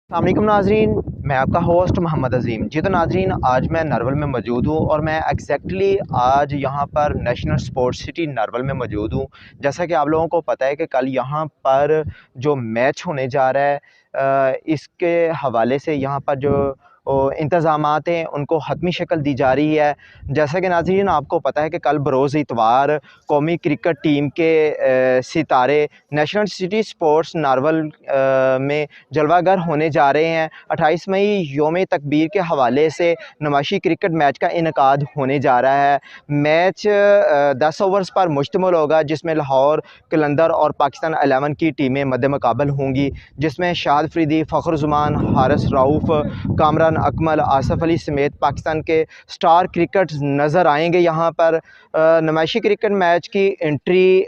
अस्सलामुअलैकुम नाजरीन, मैं आपका होस्ट मोहम्मद अज़ीम। जी तो नाजरीन, आज मैं नरवल में मौजूद हूँ और मैं एग्जैक्टली आज यहाँ पर नेशनल स्पोर्ट्स सिटी नरवल में मौजूद हूँ। जैसा कि आप लोगों को पता है कि कल यहाँ पर जो मैच होने जा रहा है, इसके हवाले से यहाँ पर जो इंतज़ामात हैं उनको हतमी शक्ल दी जा रही है। जैसा कि नाज़रीन आपको पता है कि कल बरोज़ इतवार कौमी क्रिकेट टीम के सितारे नेशनल सिटी स्पोर्ट्स नारवल में जलवागर होने जा रहे हैं। 28 मई योम तकबीर के हवाले से नुमाइशी क्रिकेट मैच का इनकाद होने जा रहा है। मैच 10 ओवर्स पर मुश्तमिल होगा, जिसमें लाहौर कलंदर और पाकिस्तान 11 की टीमें मद्दे मुकाबल होंगी, जिसमें शाहिद अफरीदी, फ़खरुज़्ज़मान, हारिस रऊफ़, कामरान अकमल, आसिफ अली समेत पाकिस्तान के स्टार क्रिकेटर्स नज़र आएंगे। यहाँ पर नुमाइशी क्रिकेट मैच की एंट्री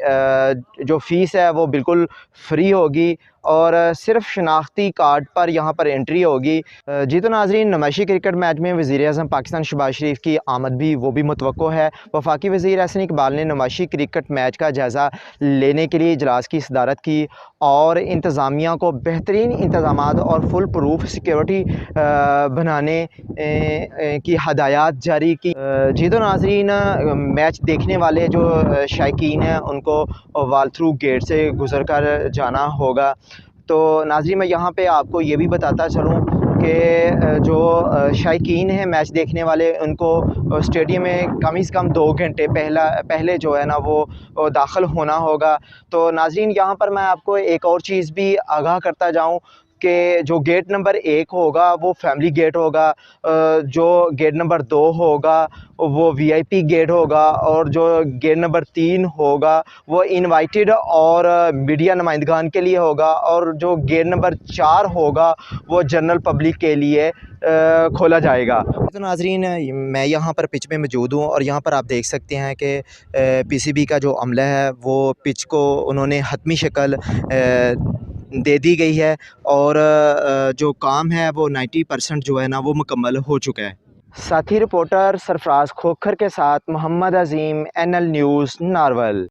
जो फ़ीस है वो बिल्कुल फ्री होगी और सिर्फ शनाख्ती कार्ड पर यहाँ पर एंट्री होगी। जी तो नाज़रीन, नुमाइशी क्रिकेट मैच में वज़ीर-ए-आज़म पाकिस्तान शहबाज शरीफ की आमद भी मुतवक्को है। वफाकी वज़ीर एहसन इकबाल ने नुमाइशी क्रिकेट मैच का जायज़ा लेने के लिए इजलास की सदारत की और इंतज़ामिया को बेहतरीन इंतज़ामात और फुल प्रूफ सिक्योरिटी बनाने की हदायत जारी की। जी तो नाज़रीन, मैच देखने वाले जो शायकीन हैं उनको वॉल थ्रू गेट से गुज़र कर जाना होगा। तो नाज़रीन, मैं यहाँ पे आपको ये भी बताता चलूँ कि जो शायकीन हैं मैच देखने वाले, उनको स्टेडियम में कम से कम 2 घंटे पहले जो है ना वो दाखिल होना होगा। तो नाज़रीन, यहाँ पर मैं आपको एक और चीज़ भी आगाह करता जाऊँ कि जो गेट नंबर 1 होगा वो फैमिली गेट होगा, जो गेट नंबर 2 होगा वो वीआईपी गेट होगा और जो गेट नंबर 3 होगा वो इनवाइटेड और मीडिया नुमाइंदगान के लिए होगा और जो गेट नंबर 4 होगा वो जनरल पब्लिक के लिए खोला जाएगा। तो नाज़रीन, मैं यहाँ पर पिच में मौजूद हूँ और यहाँ पर आप देख सकते हैं कि पीसीबी का जो अमला है वो पिच को उन्होंने हतमी शक्ल दे दी गई है और जो काम है वो 90% जो है ना वो मुकम्मल हो चुका है। साथी रिपोर्टर सरफराज खोखर के साथ मोहम्मद अज़ीम, एनएल न्यूज़ नारवल।